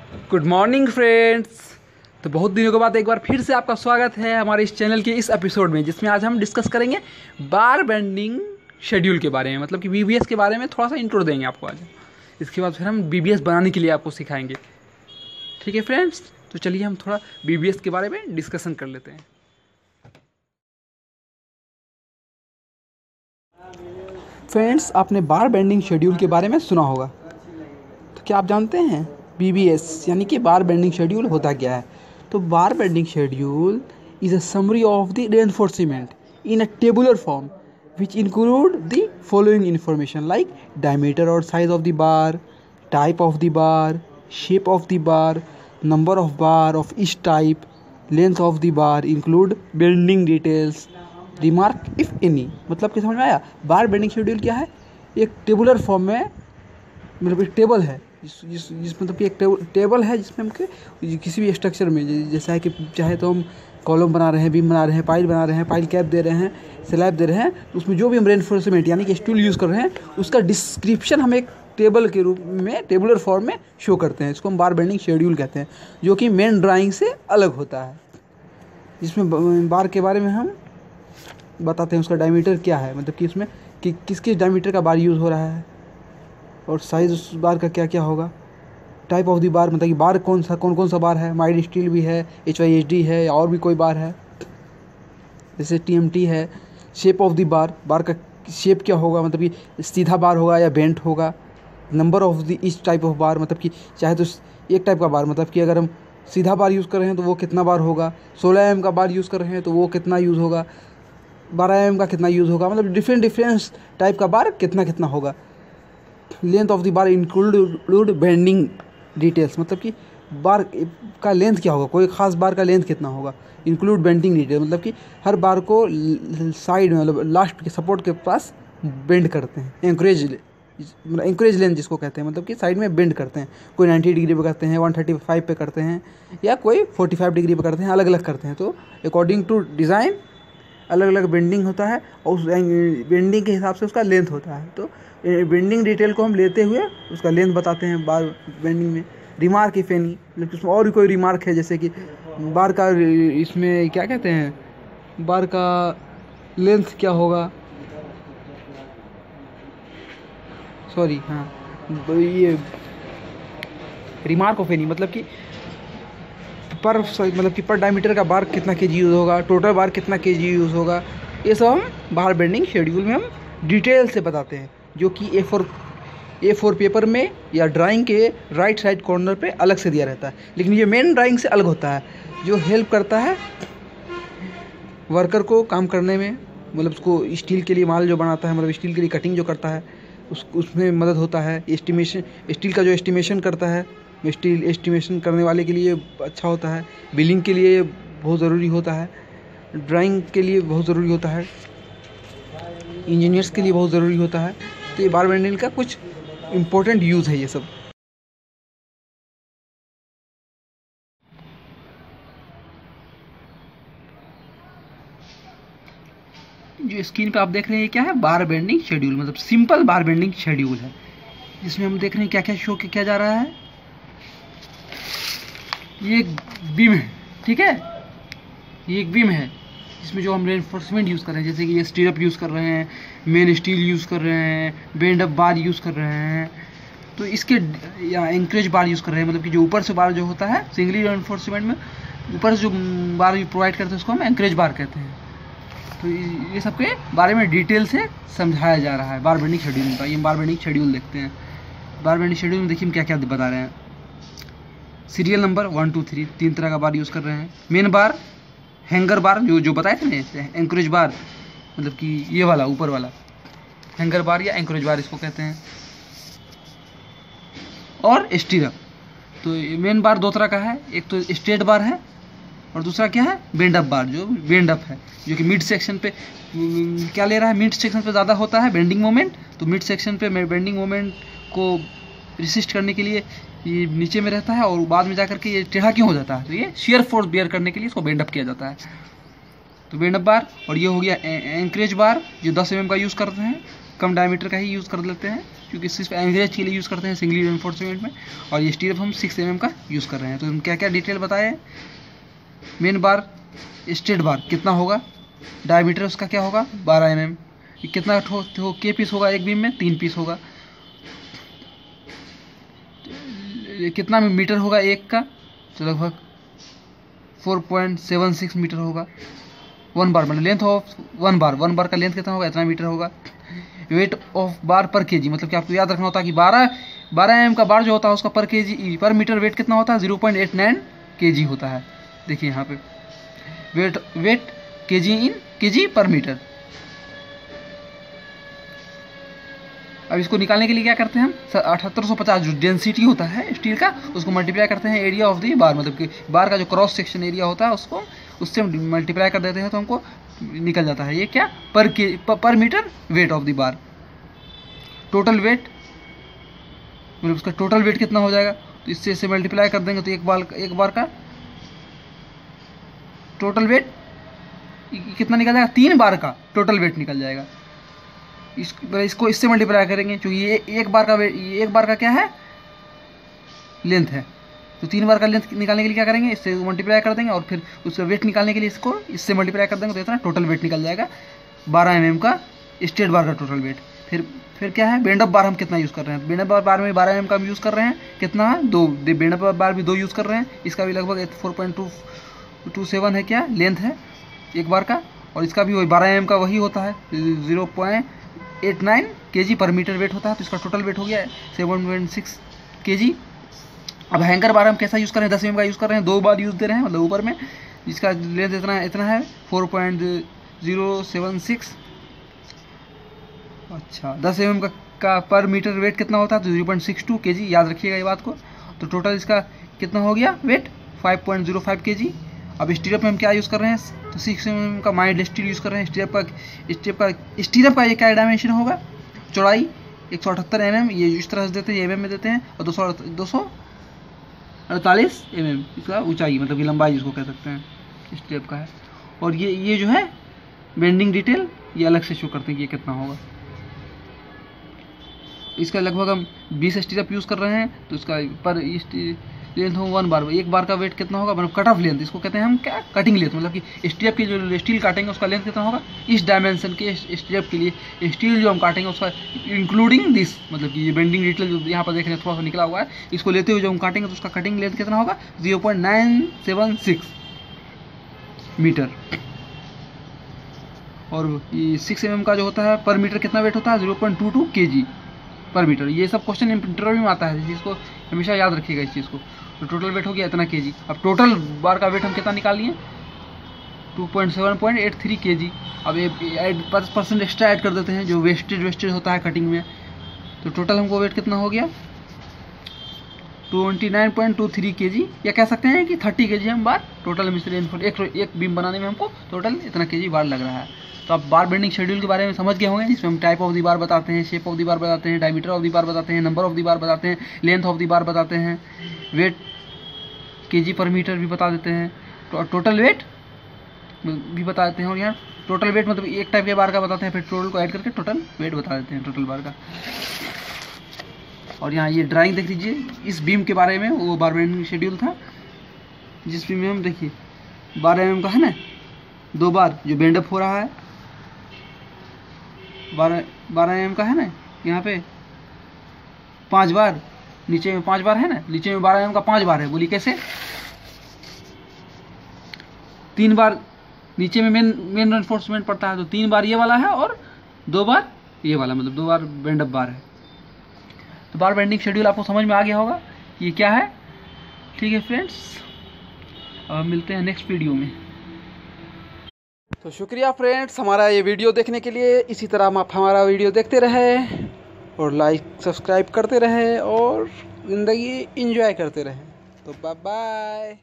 Good morning friends. तो बहुत दिनों के बाद एक बार फिर से आपका स्वागत है हमारे इस चैनल के इस एपिसोड में, जिसमें आज हम डिस्कस करेंगे बार बेंडिंग शेड्यूल के बारे में। मतलब कि बीबीएस के बारे में थोड़ा सा इंट्रो देंगे आपको आज। इसके बाद फिर हम बीबीएस बनाने के लिए आपको सिखाएंगे। ठीक है फ्रेंड्स, तो चलिए हम थोड़ा बीबीएस के बारे में डिस्कशन कर लेते हैं। फ्रेंड्स, आपने बार बेंडिंग शेड्यूल के बारे में सुना होगा, तो क्या आप जानते हैं बीबीएस यानी कि बार बेंडिंग शेड्यूल होता क्या है? तो बार bending schedule is a summary of the reinforcement in a tabular form which include the following information like diameter or size of the bar, type of the bar, shape of the bar, number of bar of each type, length of the bar, include bending details, remark if any। मतलब कि समझ में आया? बार bending schedule क्या है? एक tabular form में, मतलब एक टेबल है जिस मतलब कि एक टेबल है जिसमें हम किसी भी स्ट्रक्चर में, जैसा है कि चाहे तो हम कॉलम बना रहे हैं, बीम बना रहे हैं, पाइल बना रहे हैं, पाइल कैप दे रहे हैं, स्लैब दे रहे हैं, तो उसमें जो भी हम रेनफोर्समेंट यानी कि स्टूल यूज़ कर रहे हैं उसका डिस्क्रिप्शन हम एक टेबल के रूप में टेबुलर फॉर्म में शो करते हैं। इसको हम बार बेंडिंग शेड्यूल कहते हैं, जो कि मेन ड्राइंग से अलग होता है, जिसमें बार के बारे में हम बताते हैं उसका डायमीटर क्या है, मतलब कि उसमें किस किस डायमीटर का बार यूज़ हो रहा है, और साइज़ उस बार का क्या क्या होगा। टाइप ऑफ दी बार, मतलब कि बार कौन कौन सा बार है, माइल्ड स्टील भी है, HYHD है, या और भी कोई बार है, जैसे TMT है। शेप ऑफ दी बार, बार का शेप क्या होगा, मतलब कि सीधा बार होगा या बेंट होगा। Number of the each type of बार, मतलब कि चाहे तो एक टाइप का बार, मतलब कि अगर हम सीधा बार यूज़ कर रहे हैं तो वो कितना बार होगा, 16 mm का बार यूज़ कर रहे हैं तो वो कितना यूज़ होगा, 12 mm का कितना यूज़ होगा, मतलब डिफरेंट टाइप का बार कितना होगा। Length of the bar include bending details, मतलब कि बार का लेंथ क्या होगा, कोई ख़ास बार का लेंथ कितना होगा। इंक्लूड बेंडिंग डिटेल, मतलब कि हर बार को साइड में, मतलब लास्ट के सपोर्ट के पास बेंड करते हैं। एंकरेज लेंथ जिसको कहते हैं, मतलब कि साइड में बेंड करते हैं। कोई 90 डिग्री पे करते हैं, 135 पे करते हैं, या कोई 45 डिग्री पे करते हैं, अलग अलग करते हैं। तो अकॉर्डिंग टू डिज़ाइन अलग अलग बेंडिंग होता है, और उस बेंडिंग के हिसाब से उसका लेंथ होता है। तो बेंडिंग डिटेल को हम लेते हुए उसका लेंथ बताते हैं बार बेंडिंग में। रिमार्क इफ एनी, मतलब उसमें और भी कोई रिमार्क है, जैसे कि बार का इसमें क्या कहते हैं, बार का लेंथ क्या होगा, सॉरी हाँ, ये रिमार्क ऑफ एनी, मतलब कि पर डायमीटर का बार कितना केजी यूज़ होगा, टोटल बार कितना केजी यूज़ होगा, ये सब हम बार बेंडिंग शेड्यूल में हम डिटेल से बताते हैं, जो कि A4 पेपर में या ड्राइंग के राइट साइड कॉर्नर पे अलग से दिया रहता है। लेकिन ये मेन ड्राइंग से अलग होता है, जो हेल्प करता है वर्कर को काम करने में, मतलब उसको स्टील के लिए माल जो बनाता है, मतलब स्टील के लिए कटिंग जो करता है उसमें मदद होता है। एस्टिमेशन, स्टील का जो एस्टिमेशन करता है, स्टील एस्टिमेशन करने वाले के लिए अच्छा होता है। बिलिंग के लिए बहुत ज़रूरी होता है, ड्राइंग के लिए बहुत ज़रूरी होता है, इंजीनियर्स के लिए बहुत ज़रूरी होता है। तो ये बार बेंडिंग का कुछ इम्पोर्टेंट यूज़ है ये सब। जो स्क्रीन पे आप देख रहे हैं क्या है, बार बेंडिंग शेड्यूल, मतलब सिंपल बार बेंडिंग शेड्यूल है, जिसमें हम देख रहे हैं क्या क्या शो किया जा रहा है। ये एक बीम है, ठीक है, ये एक बीम है जिसमें जो हम रेनफोर्समेंट यूज़ कर रहे हैं, जैसे कि ये स्टीरअप यूज़ कर रहे हैं, मेन स्टील यूज़ कर रहे हैं, बेंड अप बार यूज़ कर रहे हैं, तो इसके या एंकरेज बार यूज़ कर रहे हैं, मतलब कि जो ऊपर से बार जो होता है सिंगली रेनफोर्समेंट में ऊपर से जो बार प्रोवाइड करते हैं उसको हम एंकरेज बार कहते हैं। तो ये सब के बारे में डिटेल से समझाया जा रहा है बार बेंडिंग शेड्यूल का। ये बार बेंडिंग शेड्यूल देखते हैं। बार बेंडिंग शेड्यूल में देखिए हम क्या क्या बता रहे हैं। सीरियल नंबर 1 2 3, 3 तरह का बार यूज़ कर रहे हैं। मेन बार, हैंगर बार जो बताए थे ना, एंकरेज बार, मतलब कि ये वाला ऊपर वाला हैंगर बार या एंकरेज बार इसको कहते हैं, और स्टीरअप। तो मेन बार 2 तरह का है, एक तो स्ट्रेट बार है और दूसरा क्या है, बेंड अप बार, जो बेंड अप है, जो कि मिड सेक्शन पे क्या ले रहा है, मिड सेक्शन पे ज़्यादा होता है बेंडिंग मोमेंट, तो मिड सेक्शन पे बेंडिंग मोमेंट को रिसिस्ट करने के लिए ये नीचे में रहता है, और बाद में जाकर के ये टेढ़ा क्यों हो जाता है, तो ये शेयर फोर्स बेयर करने के लिए इसको बेंड अप किया जाता है। तो बेंड अप बार, और ये हो गया एंकरेज बार, जो 10 mm का यूज़ करते हैं, कम डायमीटर का ही यूज़ कर लेते हैं, क्योंकि सिर्फ एवरेज के लिए यूज़ करते हैं सिंगली रेनफोर्समेंट में, और ये स्टीरअप हम 6 mm का यूज़ कर रहे हैं। तो हम क्या क्या डिटेल बताए। मेन बार स्ट्रेट बार कितना होगा, डायमीटर उसका क्या होगा 12 mm, कितना के पीस होगा एक बीम में 3 पीस होगा, कितना मीटर होगा एक का, तो लगभग 4.76 मीटर होगा। 1 बार मतलब लेंथ ऑफ 1 बार का लेंथ कितना होगा, इतना मीटर होगा। वेट ऑफ बार पर केजी, मतलब कि आपको याद रखना होता है कि 12 mm का बार जो होता है उसका पर मीटर वेट कितना होता है 0.89 केजी होता है। देखिए यहाँ पे वेट केजी इन केजी पर मीटर। अब इसको निकालने के लिए क्या करते हैं हम 7850 जो डेंसिटी होता है स्टील का उसको मल्टीप्लाई करते हैं एरिया ऑफ द बार, मतलब कि बार का जो क्रॉस सेक्शन एरिया होता है उसको उससे मल्टीप्लाई कर देते हैं तो हमको निकल जाता है ये क्या per metre weight of the bar. Total weight मतलब उसका टोटल वेट कितना हो जाएगा, तो इससे मल्टीप्लाई कर देंगे तो एक बार का टोटल वेट कितना निकल जाएगा, 3 बार का टोटल वेट निकल जाएगा। इसको इससे मल्टीप्लाई करेंगे क्योंकि ये एक बार का क्या है लेंथ है, तो 3 बार का लेंथ निकालने के लिए क्या करेंगे इससे मल्टीप्लाई कर देंगे और फिर उसका वेट निकालने के लिए इसको इससे मल्टीप्लाई कर देंगे तो इतना टोटल वेट निकल जाएगा 12 mm का स्ट्रेट बार का टोटल वेट। फिर क्या है बेंड अप बार हम कितना यूज़ कर रहे हैं, बेंड अप बार में 12 mm का हम यूज़ कर रहे हैं, कितना है 2, बेंड अप बार भी 2 यूज़ कर रहे हैं, इसका भी लगभग 4.227 है क्या लेंथ है एक बार का, और इसका भी वही 12 mm का वही होता है 0.89 केजी पर मीटर वेट होता है, तो इसका टोटल वेट हो गया है 7.6 केजी। अब हैंगर बार हम कैसा यूज़ कर रहे हैं 10 mm का यूज़ कर रहे हैं, 2 बार यूज़ दे रहे हैं मतलब ऊपर में, इसका लेंथ इतना है 4.076। अच्छा 10 mm का पर मीटर वेट कितना होता है तो 0.62 केजी, याद रखिएगा ये बात को। तो टोटल इसका कितना हो गया वेट 5.05 केजी। अब स्टीरअप में हम क्या यूज़ कर रहे हैं तो 6 mm का माइल्ड स्टील यूज़ कर रहे हैं। स्टीरअप का ये क्या डायमेंशन होगा, चौड़ाई 178 mm, ये इस तरह से देते हैं mm में देते हैं, और 248 mm इसका ऊंचाई मतलब कि लंबाई जिसको कह सकते हैं स्टीरअप का है। और ये जो है बेंडिंग डिटेल ये अलग से शो करते हैं कि ये कितना होगा। इसका लगभग हम 20 स्टीरअप यूज़ कर रहे हैं, तो इसका पर लेंथ हो 1 बार, एक बार का वेट कितना होगा मतलब कट ऑफ लेंथ, इसको कहते हैं हम क्या कटिंग लेंथ, मतलब कि स्टीरअप की जो स्टील काटेंगे उसका लेंथ कितना होगा इस डायमेंशन के स्टीरअप के लिए स्टील जो हम काटेंगे उसका इंक्लूडिंग दिस, मतलब कि ये बेंडिंग डिटेल जो यहाँ पर देख रहे हैं थोड़ा सा निकला हुआ है, इसको लेते हुए जो हम काटेंगे तो उसका कटिंग लेंथ कितना होगा 0.976 मीटर। और ये 6 mm का जो होता है पर मीटर कितना वेट होता है 0.22 केजी पर मीटर। ये सब क्वेश्चन इंटरव्यू में आता है, इस चीज़ को हमेशा याद रखिएगा इस चीज़ को। तो टोटल वेट हो गया इतना केजी। अब टोटल बार का वेट हम कितना निकाल लिए 7.83 केजी। अब ये 5% एक्स्ट्रा ऐड कर देते हैं जो वेस्टेज होता है कटिंग में, तो टोटल हमको वेट कितना हो गया 29.23 केजी, या कह सकते हैं कि 30 केजी हम बार टोटल मिस्त्री एक बीम बनाने में हमको टोटल इतना केजी बार लग रहा है। तो आप बार बेंडिंग शेड्यूल के बारे में समझ गए होंगे, जिसमें हम टाइप ऑफ दी बार बताते हैं, शेप ऑफ दी बार बताते हैं, डायमीटर ऑफ दी बार बताते हैं, नंबर ऑफ दी बार बताते हैं, लेंथ ऑफ दी बार बताते हैं, वेट केजी पर मीटर भी बता देते हैं, टोटल वेट भी बता देते हैं। और यहाँ टोटल वेट मतलब एक टाइप के बार का बताते हैं, फिर टोटल को ऐड करके टोटल वेट बता देते हैं टोटल बार का। और यहाँ ये ड्राइंग देख लीजिए, इस बीम के बारे में वो बार बेंडिंग शेड्यूल था, जिस बीम में हम देखिए 12 mm का है ना 2 बार जो बेंडअप हो रहा है, 12 mm का है ना यहाँ पे 5 बार, नीचे में 5 बार है ना, नीचे में 12 mm का 5 बार है। बोली कैसे, 3 बार नीचे में मेन रेनफोर्समेंट पड़ता है, तो 3 बार ये वाला है और 2 बार ये वाला, मतलब 2 बार बेंडअप बार है। तो बार बेंडिंग शेड्यूल आपको समझ में आ गया होगा ये क्या है। ठीक है फ्रेंड्स, अब मिलते हैं नेक्स्ट वीडियो में। तो शुक्रिया फ्रेंड्स हमारा ये वीडियो देखने के लिए। इसी तरह आप हमारा वीडियो देखते रहे और लाइक सब्सक्राइब करते रहे और ज़िंदगी एंजॉय करते रहे। तो बाय बाय।